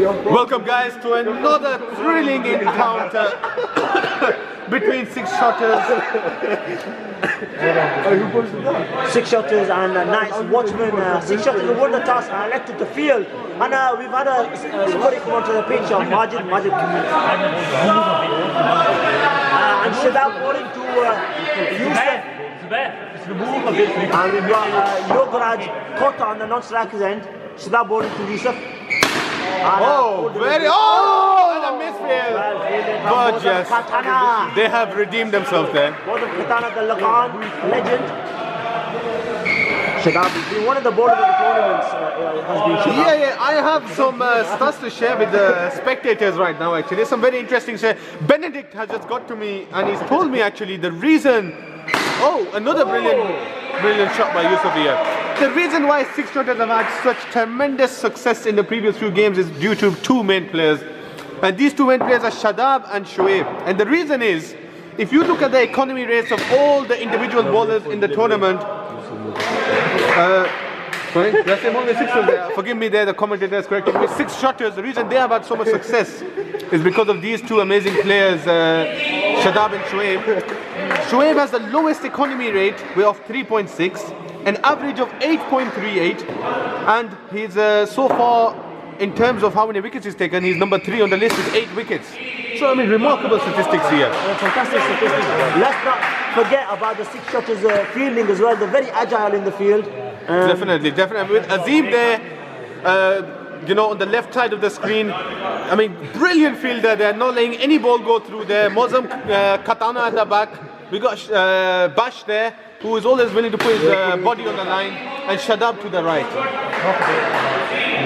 Welcome guys to another thrilling encounter between six shotters. Six Shotterz and Knights Watchmen. Six Shotterz won the toss and elected the field. And we've had somebody come onto the pitch on Majid and Shadab bowling to Yusuf. And we've got Yogaraj Kota on the non-striker's end. Shadab bowling to Yusuf. And, And a misfield. Gorgeous. They have redeemed themselves there. Both of Katana, the Lagan legend. Shadab has been one of the bowlers of the tournaments. I have some stats to share with the spectators right now actually. Some very interesting share. Benedict has just got to me and he's told me actually the reason. Another brilliant shot by Yusuf here. The reason why six shotters have had such tremendous success in the previous few games is due to two main players. And these two main players are Shadab and Shoaib. And the reason is, if you look at the economy rates of all the individual bowlers in the tournament, forgive me there, the commentator is correcting me. Six shotters, the reason they have had so much success is because of these two amazing players, Shadab and Shoaib. Shoaib has the lowest economy rate of 3.6, an average of 8.38, and he's so far, in terms of how many wickets he's taken, he's number 3 on the list with 8 wickets. So I mean, remarkable statistics here. Fantastic statistics. Let's not forget about the six shotters fielding as well. They're very agile in the field. Definitely. With Azim there, on the left side of the screen, I mean, brilliant fielder there, not letting any ball go through there. Mozam Katana at the back. We got Bash there, who is always willing to put his body on the line, and Shadab to the right.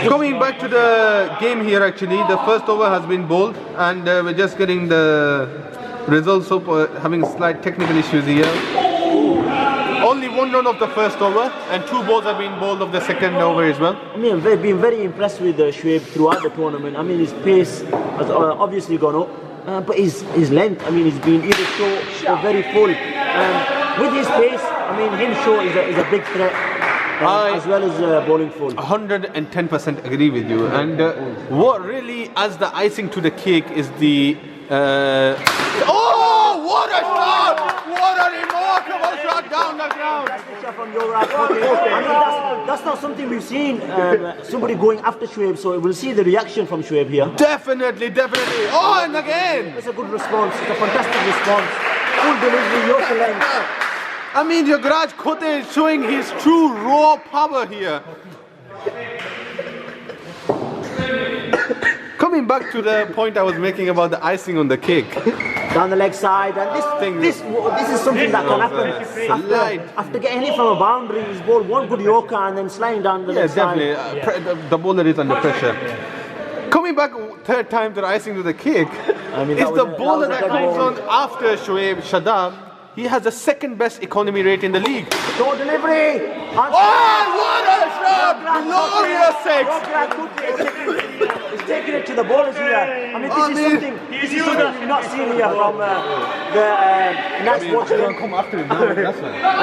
Coming back to the game here actually, the first over has been bowled and we're just getting the results up, having slight technical issues here. Only 1 run of the first over and 2 balls have been bowled of the second over as well. I mean, I've been very impressed with Shoaib throughout the tournament. I mean, his pace has obviously gone up, but his length, I mean, he's been either short or very full. With his pace, I mean, him short is a big threat. As well as bowling full. 110% agree with you. And what really adds the icing to the cake is the... what a shot! What a remarkable shot down the ground! I mean, that's not something we've seen, somebody going after Shoaib, so we'll see the reaction from Shoaib here. Definitely. And again! It's a good response, it's a fantastic response. Full delivery, Yorker length. I mean, Yogaraj Khote is showing his true raw power here. Coming back to the point I was making about the icing on the cake. Down the leg side, and this is something that can happen after getting hit from a boundary. He's bowled one good Yorker and then sliding down the leg side. Definitely. The bowler is under pressure. Coming back third time to the icing to the cake, it's the bowler that comes on after Shoaib, Shadab. He has the second best economy rate in the league. Short delivery! What a shot! Glorious six! He's taking it to the bowlers here. I mean, this is something we've not seen here from the Knights Watchmen. Come after him. I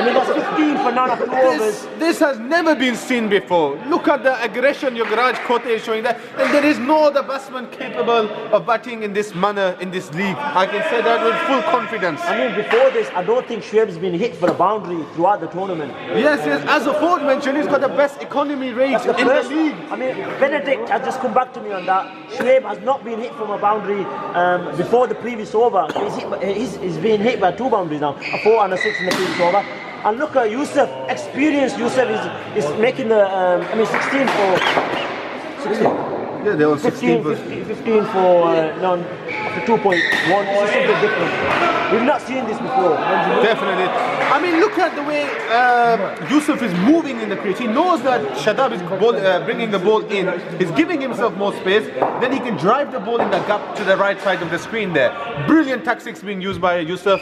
mean, that's 15 for none of 2 overs. This has never been seen before. Look at the aggression Yogaraj Khote is showing there. And there is no other batsman capable of batting in this manner in this league. I can say that with full confidence. I mean, before this, I don't think Shoaib's been hit for a boundary throughout the tournament. Yes. As the fourth mentioned, he's got the best economy rate in the league. I mean, Benedict has just come back to me on that. Shoaib has not been hit from a boundary before the previous over. He's been hit by 2 boundaries now, a 4 and a 6 in the previous over. And look at Yusuf, experienced Yusuf is making the 16 for 16. Yeah, they were 15 for 2.1. This is something different. We've not seen this before. Definitely. I mean, look at the way Yusuf is moving in the crease. He knows that Shadab is bringing the ball in. He's giving himself more space. Then he can drive the ball in the gap to the right side of the screen there. Brilliant tactics being used by Yusuf.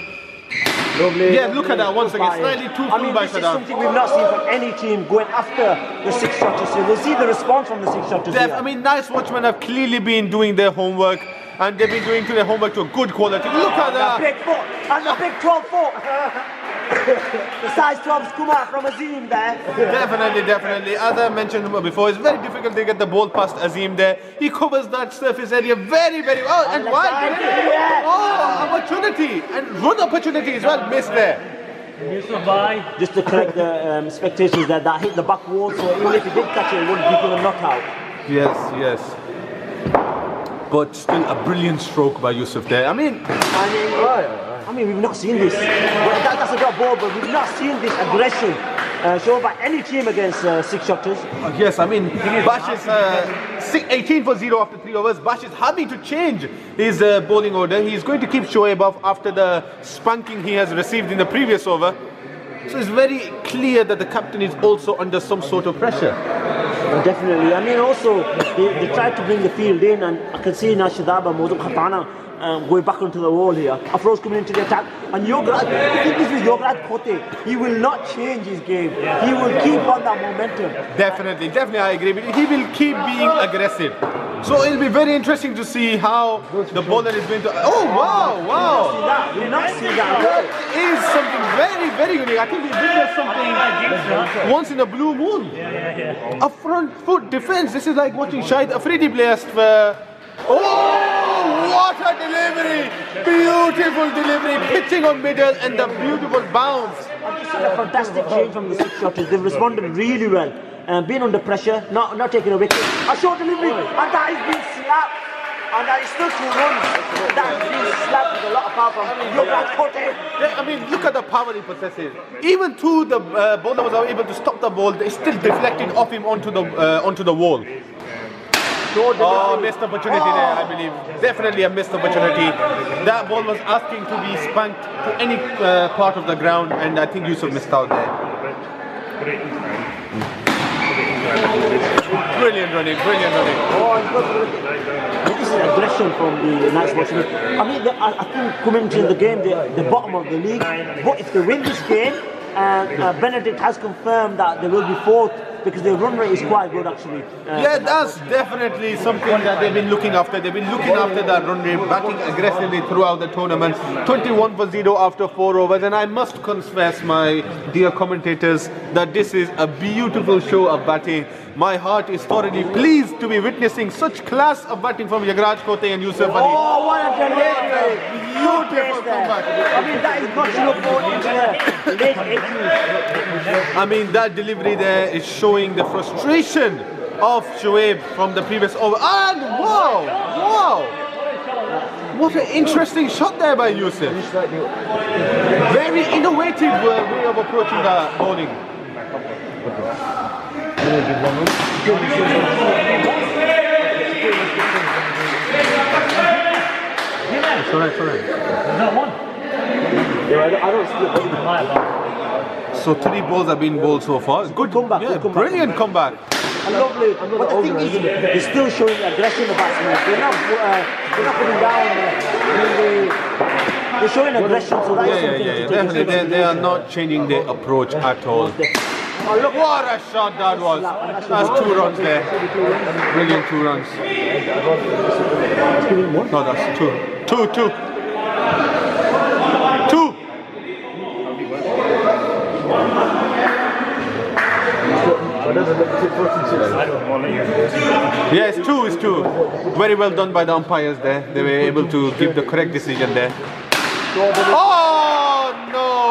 Yeah, look at that once again. Slightly too full by Shadab. This is something we've not seen from any team going after the six shotters. So we'll see the response from the six shotters here. I mean, Knights Watchmen have clearly been doing their homework. And they've been doing their homework to a good quality. Look at that! Big foot and the big 12 foot. The size 12s come out from Azim there. Definitely. As I mentioned before, it's very difficult to get the ball past Azim there. He covers that surface area very well. And wide. Oh, opportunity. And run opportunity as well. Missed there. Just to correct the spectators that hit the back wall, so even if he did catch it, it wouldn't give him a knockout. Yes. But still a brilliant stroke by Yusuf there. I mean, we've not seen this. Well, that's a drop ball, but we've not seen this aggression shown by any team against six Shotterz. Yes, I mean, Bash is 18 for 0 after 3 overs. Bash is having to change his bowling order. He's going to keep Shoaib off after the spanking he has received in the previous over. So it's very clear that the captain is also under some sort of pressure. Definitely. I mean, also, they tried to bring the field in, and I can see now Shadab and Moduk Khatana going back onto the wall here. Afroz coming into the attack, and Yograd, I think this is Yograd Kote. He will not change his game. He will keep on that momentum. Definitely, I agree. He will keep being aggressive. So it'll be very interesting to see how the bowler is going to. Oh wow! We've not seen that. That is something very unique. I think we did something once in a blue moon. A front foot defense. This is like watching Shahid Afridi play what a delivery! Beautiful delivery, pitching on middle and the beautiful bounce. This is a fantastic change from the six Shotterz. They've responded really well. Being under pressure, not taking a wicket. A short delivery, and that is being slapped. And that is still 2 runs. That is being slapped with a lot of power from Yograd Kote. Yeah, I mean, look at the power he possesses. Even though the bowler was able to stop the ball, they still deflected off him onto the wall. Missed opportunity there, I believe. Definitely a missed opportunity. That ball was asking to be spanked to any part of the ground, and I think Yusuf missed out there. Brilliant running. This is aggression from the Knights Watchmen. I mean, I think coming into the game, the bottom of the league. But if they win this game, Benedict has confirmed that they will be 4th. Because their run rate is quite good, actually. Yeah, that's definitely something that they've been looking after. They've been looking after that run rate, batting aggressively throughout the tournament. 21 for 0 after 4 overs. And I must confess, my dear commentators, that this is a beautiful show of batting. My heart is thoroughly pleased to be witnessing such class of batting from Yograd Kote and Yusuf Ali. Oh, what a delivery! Beautiful comeback. I mean, that is not your fault into the late 80s. I mean, that delivery there is showing the frustration of Shoaib from the previous over. And wow! What an interesting shot there by Yusuf. Very innovative way of approaching the bowling. It's alright. Not one. Yeah, I don't see it. So 3 balls have been bowled so far. Good comeback. Yeah, brilliant comeback. Lovely. But the thing is, they're still showing aggression the batsmen. They're not putting down. They're showing aggression. So that is something to take definitely. They are not changing their approach at all. Oh, look what a shot that was. That's 2 runs there. Brilliant 2 runs. No, that's 2. 2. Yeah, it's 2. Very well done by the umpires there. They were able to give the correct decision there. Oh, no.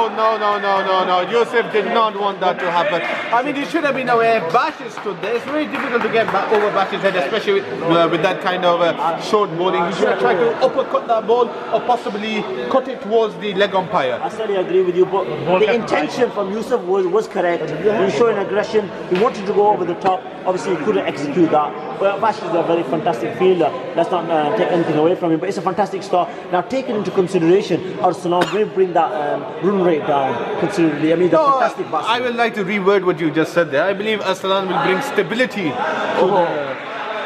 Yusuf did not want that to happen. I mean, he should have been aware. Bash stood there. It's very difficult to get back over Bash's head, especially with that kind of short bowling. He should have tried to uppercut that ball or possibly cut it towards the leg umpire. I certainly agree with you, but the intention from Yusuf was correct. He was showing aggression. He wanted to go over the top. Obviously, he couldn't execute that. But Bash is a very fantastic fielder. Let's not take anything away from him. But it's a fantastic start. Now, taken into consideration, Arsalan will bring that run rate down considerably. I mean, the fantastic batsman. I would like to reword what you just said there. I believe Arsalan will bring stability to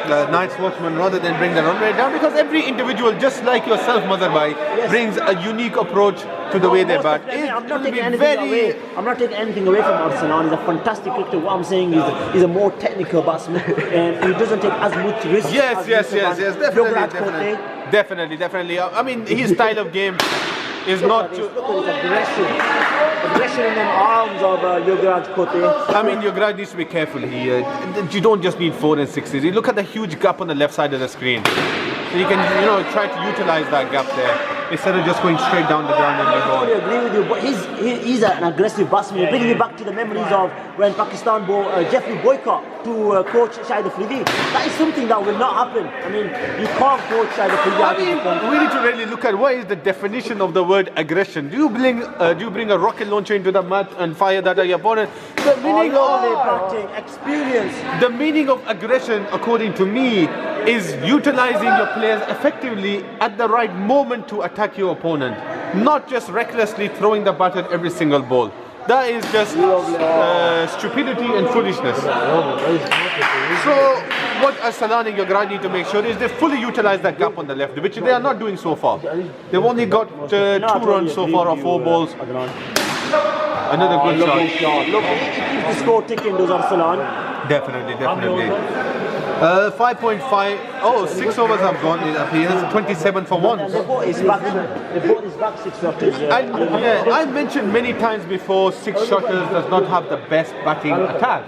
the Knights Watchmen rather than bring the run rate down, because every individual, just like yourself, Mazharbai, brings a unique approach to the way they bat. I'm not taking anything away from Arsalan. He's a fantastic cricketer. What I'm saying is he's a more technical batsman and he doesn't take as much risk. Yes, definitely. I mean, his style of game is not. Look at his aggression in them arms of Yuvraj Khote. I mean, Yuvraj needs to be careful here. You don't just need 4 and 6s. You look at the huge gap on the left side of the screen. So you can, try to utilize that gap there instead of just going straight down the ground and be I totally agree with you, but he's an aggressive batsman. It brings me back to the memories of when Pakistan bought Jeffrey Boycott to coach Shahid Afridi. That is something that will not happen. I mean, you can't coach Shahid Afridi. I mean, we need to really look at what is the definition of the word aggression. Do you bring a rocket launcher into the mat and fire that at your opponent? The meaning of experience. The meaning of aggression, according to me, is utilizing your players effectively at the right moment to attack your opponent, not just recklessly throwing the bat at every single ball. That is just stupidity and foolishness. So what Salan and Yuvraj need to make sure is they fully utilize that gap on the left, which they are not doing so far. They've only got 2 runs so far of 4 balls. Another good shot. Look, he keeps the score ticking, does Arsalan. Definitely. 5.5. 6 overs have gone. It appears 27 for 1. They bought his back 6 Shotterz. I mentioned many times before, 6 Shotterz does not have the best batting attack.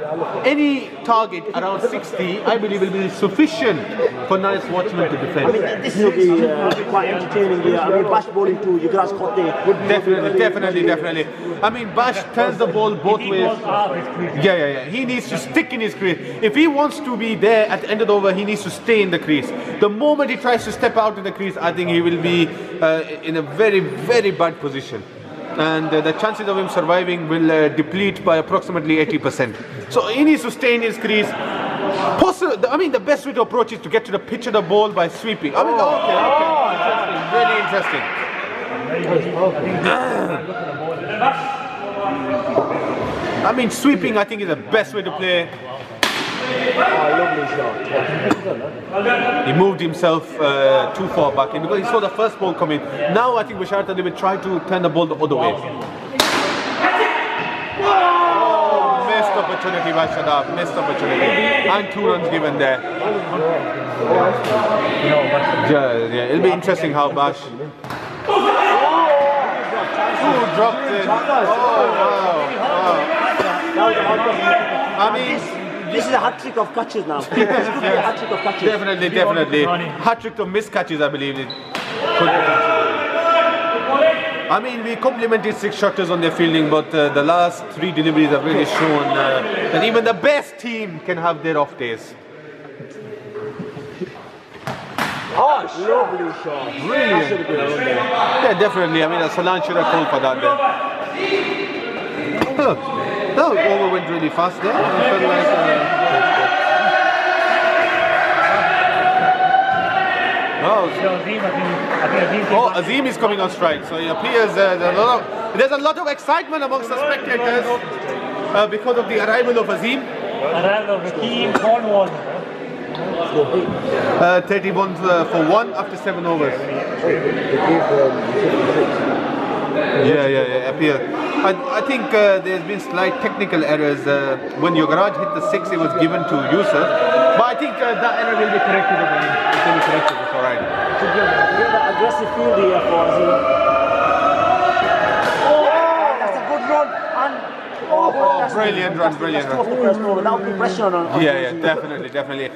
Any target around 60, I believe, will be sufficient for nice Watchmen to defend. I mean, this will be quite entertaining here. I mean, Bash bowling to Yuvraj Khote. Definitely. I mean, Bash turns the ball both ways. Yeah. He needs to stick in his crease. If he wants to be there at the end of the over, he needs to stay in the crease. The moment he tries to step out in the crease, I think he will be in a very, very bad position. And the chances of him surviving will deplete by approximately 80%. So he needs to stay in his crease. The best way to approach is to get to the pitch of the ball by sweeping. Really interesting. Sweeping, I think, is the best way to play. Lovely shot. He moved himself too far back in because he saw the first ball come in. Now I think Bashar they will try to turn the ball the other way. Missed opportunity by Shadab, missed opportunity. And 2 runs given there. Yeah, it'll be interesting how Bash dropped it. Wow. This is a hat-trick of catches now. Definitely. Hat-trick of missed catches, I believe. We complimented 6 Shotterz on their fielding, but the last 3 deliveries have really shown that even the best team can have their off days. Lovely shot. Brilliant. Yeah, definitely. Salan should have called for that there. The over went really fast there. Azim is coming on strike. So it appears there's a lot of excitement amongst the spectators because of the arrival of Azim. Arrival of Hakeem Cornwall. 31 for 1 after 7 overs. Yeah. I think there's been slight technical errors. When Yuvraj hit the 6, it was given to Yusuf. But I think that error will be corrected again. It will be corrected, it's alright. That aggressive field here for Azim. That's a good run. And brilliant run. That would be pressure on Yeah, definitely.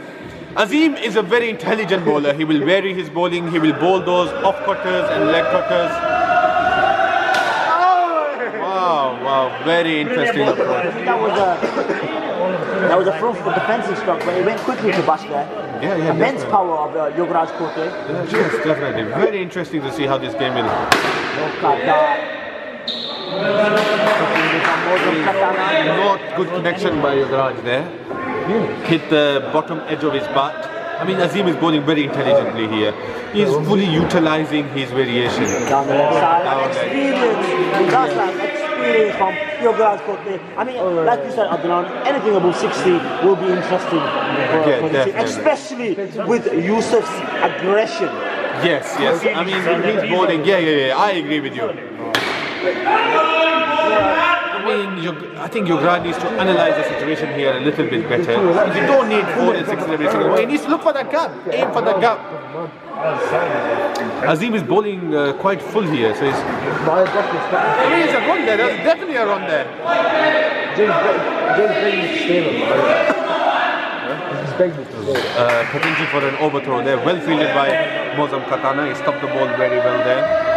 Azim is a very intelligent bowler. He will vary his bowling. He will bowl those off cutters and leg cutters. Wow, very interesting approach. That was a front foot defensive stroke, but he went quickly to Bash there. Yeah, immense power of Yuvraj Khote. Yes, definitely. Very interesting to see how this game will. Look at that. Not good connection by Yuvraj there. Hit the bottom edge of his bat. Azim is bowling very intelligently here. He's fully utilizing his variation. Down the left side. Experience. That's like experience from Yuvraj Khote. Like you said, Adnan, anything above 60 will be interesting. Especially with Yusuf's aggression. Yes. He's bowling. Yeah. I agree with you. I think Yugraj needs to analyze the situation here a little bit better. You don't need 4 and 6 in every single way. He needs to look for that gap, aim for that gap. Azim is bowling quite full here, so it's... I mean, it's a run there. There's definitely a run there. Potential for an overthrow there. Well fielded by Mozam Katana. He stopped the ball very well there.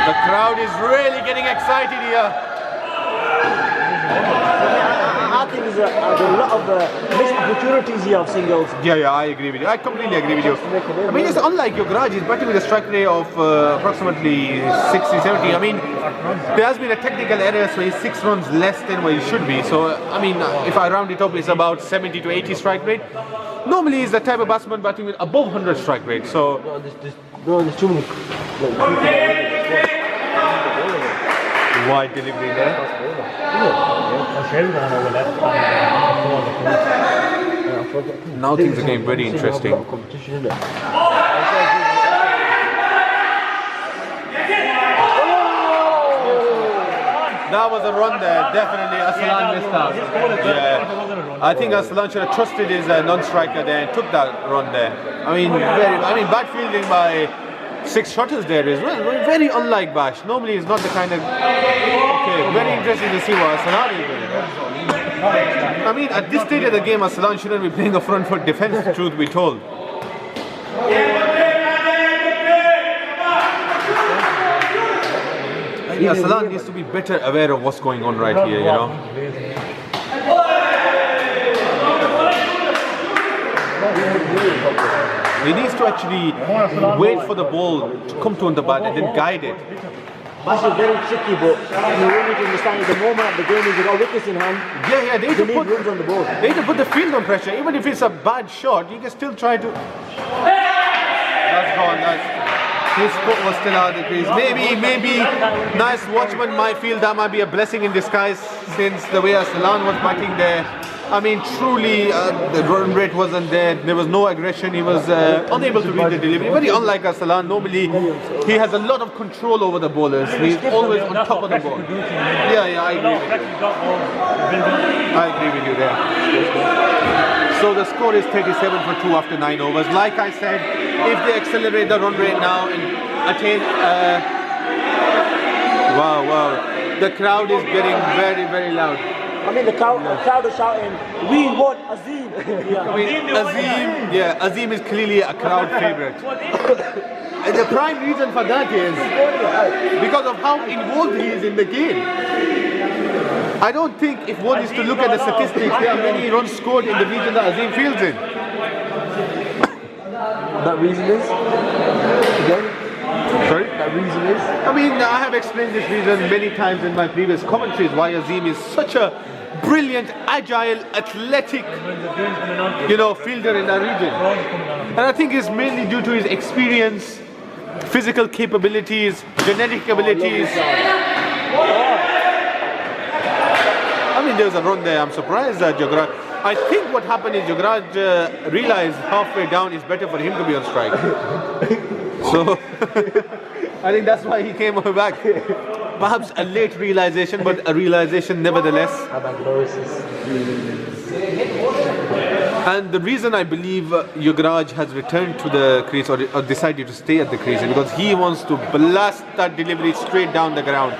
The crowd is really getting excited here. I think there's a lot of missed opportunities here of singles. Yeah, I agree with you. I completely agree with you. I mean, it's unlike Yugraj. He's batting with a strike rate of approximately 60, 70. I mean, there has been a technical error, so he's 6 runs less than what he should be. So, I mean, if I round it up, it's about 70 to 80 strike rate. Normally, he's the type of batsman batting with above 100 strike rate. So, there's too many. Wide delivery there. Now things are getting very interesting. That was a run there. Definitely Aslan missed out. Yeah. I think Aslan should have trusted his non-striker there and took that run there. I mean, bad fielding by 6 Shotterz there as well. Very unlike Bash. Normally he's not the kind of... Okay, very interesting to see what Aslan is doing. I mean, at this stage of the game, Aslan shouldn't be playing a front foot defense, truth be told. I think Aslan needs to be better aware of what's going on right here, you know. He needs to actually wait for the ball to come to on the bat and then guide it. Bash is very tricky, but you really need to understand at the moment the game is you got wickets in hand. Yeah, they need to put runs on the board. They need to put the field on pressure. Even if it's a bad shot, you can still try to. That's gone. His foot was still out of the crease. Maybe nice Watchmen might feel that might be a blessing in disguise since the way Aslan was batting there. I mean, truly, the run rate wasn't there. There was no aggression. He was unable to read the delivery. Very unlike Aslan. Normally, he has a lot of control over the bowlers. He's always on top of the ball. Yeah, I agree with you. I agree with you there. So the score is 37 for 2 after 9 overs. Like I said, if they accelerate the run rate now and attain... Wow. The crowd is getting very, very loud. I mean, the crowd is shouting, "We want Azim!" Azim is clearly a crowd favourite. And the prime reason for that is because of how involved he is in the game. I don't think if one is to look at the statistics, there are many runs scored in the region that Azim fields in. That reason is? Again? Sorry? That reason is? I mean, I have explained this reason many times in my previous commentaries why Azim is such a brilliant, agile, athletic, fielder in that region. And I think it's mainly due to his experience, physical capabilities, genetic abilities. I mean, there's a run there. I'm surprised that Yugraj. I think what happened is Yugraj realized halfway down it's better for him to be on strike. So I think that's why he came back. Perhaps a late realization, but a realization nevertheless. And the reason I believe Yugraj has returned to the crease or decided to stay at the crease is because he wants to blast that delivery straight down the ground.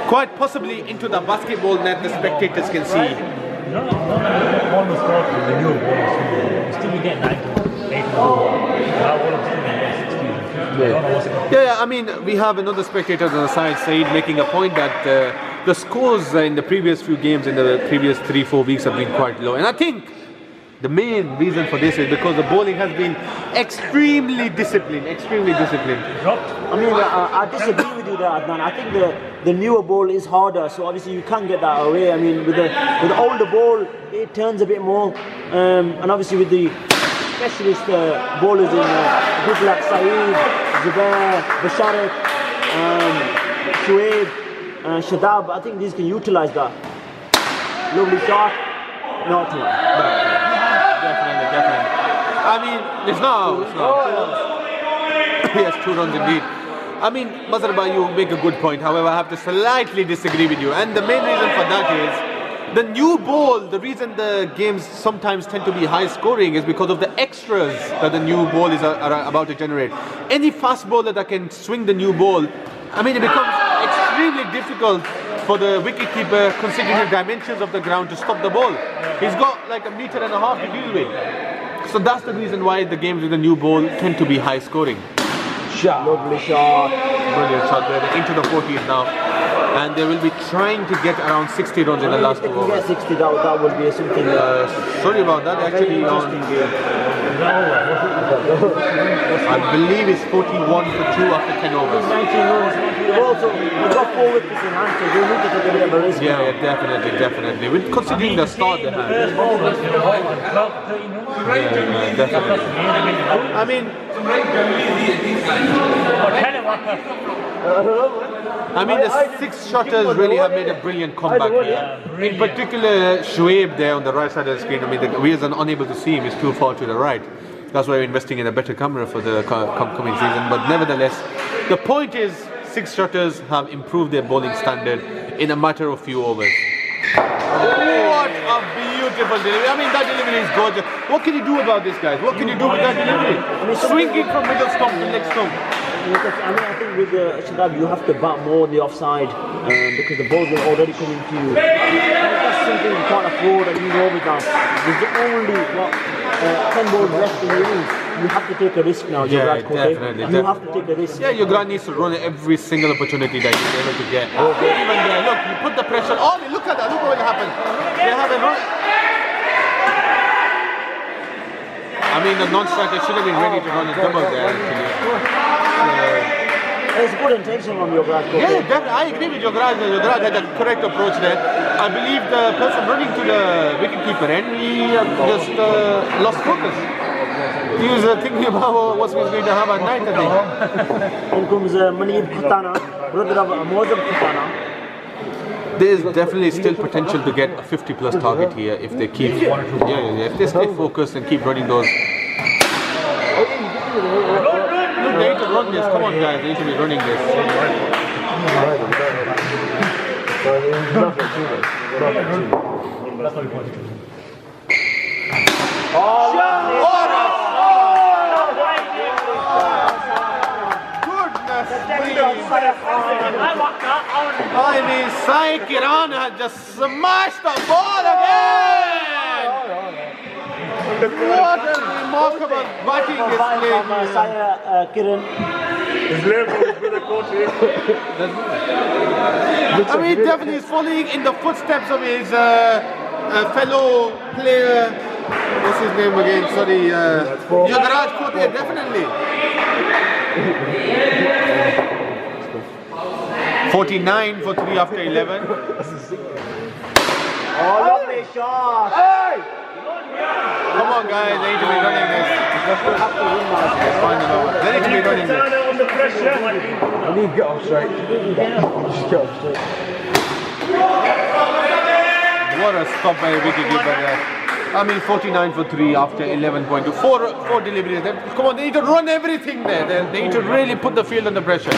Quite possibly into the basketball net the spectators can see. Yeah, I mean, we have another spectator on the side, Saeed, making a point that the scores in the previous few games in the previous 3-4 weeks have been quite low. And I think the main reason for this is because the bowling has been extremely disciplined. I mean, I disagree with you there, Adnan. I think the newer ball is harder, so obviously you can't get that away. I mean, with the older ball, it turns a bit more, and obviously with the specialist bowlers in people like Saeed, Zubair, Basharat, Shuaib, Shadab, I think these can utilise that. Lovely shot, not too much. Definitely. I mean, it's not. He has 2 runs indeed. I mean, Mazharba, you make a good point. However, I have to slightly disagree with you. And the main reason for that is the new ball. The reason the games sometimes tend to be high scoring is because of the extras that the new ball is about to generate. Any fast bowler that can swing the new ball, I mean, it becomes extremely difficult for the wicketkeeper, considering the dimensions of the ground, to stop the ball. He's got like 1.5 meters to deal with. So that's the reason why the games with the new ball tend to be high scoring. Shot. Lovely shot. Brilliant shot there. They're into the 40s now. And they will be trying to get around 60 runs in the last 2 overs. If they can get 60, that would be something. Sorry about that. Actually, interesting game. I believe it's 41 for 2 after 10 overs. 19 runs. You've got 4 wickets in hand, so you need to take a bit of a risk. Yeah, definitely. With considering the start they had. Yeah, definitely. I mean, the 6 shotters really have made a brilliant comeback here. In particular, Shoaib there on the right side of the screen. I mean, the viewers are unable to see him. He's too far to the right. That's why we're investing in a better camera for the coming season. But nevertheless, the point is, 6 shotters have improved their bowling standard in a matter of few overs. What a beautiful delivery. I mean, that delivery is gorgeous. What can you do about this, guys? What can you do with that delivery? Swinging from middle stump to leg stump. I think with Shadab, you have to bat more the offside because the balls are already coming to you. That's something you can't afford and you know with now. There's only 10 balls left in the innings. You have to take a risk now, definitely. You have to take the risk. Yeah, your Grant needs to run every single opportunity that he's able to get. Even there, look, you put the pressure on. Look at that. Look what will happen. They have a run. I mean, the non-striker should have been ready to run a double there, actually. There's good intention from Yograj. Yeah, definitely. I agree with Yograj. Yograj had the correct approach there. I believe the person running to the wicketkeeper and he just lost focus. He was thinking about what he was going to have at night, I think. Here comes Manib Khatana, brother of Mozam Khatana. There is definitely still potential to get a 50+ target here if they keep, if they stay focused and keep running those. Look, they need to run this. Come on, guys, they need to be running this. I mean, Sai Kiran has just smashed the ball again! What a remarkable batting display! Sai Kiran. I mean, definitely he's following in the footsteps of his fellow player. What's his name again? Sorry, Yograj Kote, definitely. 49 for 3 after 11. Oh, lovely shot! Hey! Come on, guys, they need to be running this. It's fine, they need to be running this. Under pressure. I need to get off straight. Just get off straight. What a stop by the wicketkeeper there. I mean, 49 for 3 after 11.2. Four deliveries. Come on, they need to run everything there. They need to really put the field under pressure.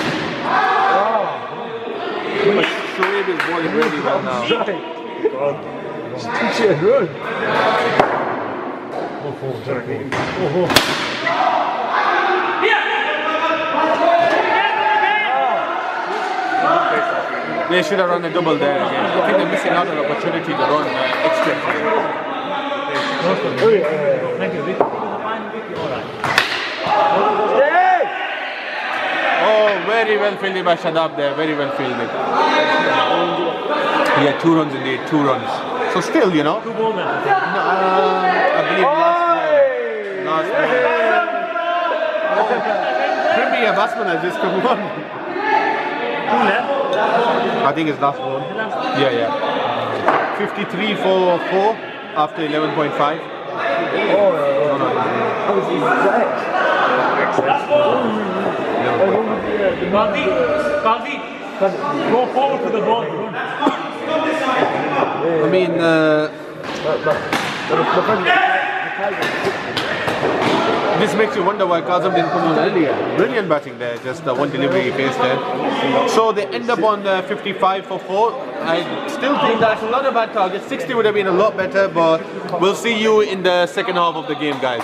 But Shoaib is bowling really well now. Just teach it and run. They should have run a double there again. I think they're missing out on an opportunity to run extra. Oh, very well fielded by Shadab there. Very well fielded. He had 2 runs indeed. 2 runs. So still, you know. 2 more men. I believe last ball. Premier batsman has just come on. 2 left. I think it's last ball. Yeah. 53 for 4 after 11.5. Qazi, go forward to the ball. I mean, This makes you wonder why Kazim didn't come on earlier. Brilliant batting there, just one delivery he faced there. So they end up on 55 for 4. I still think that's not a bad target. 60 would have been a lot better, but we'll see you in the second half of the game, guys.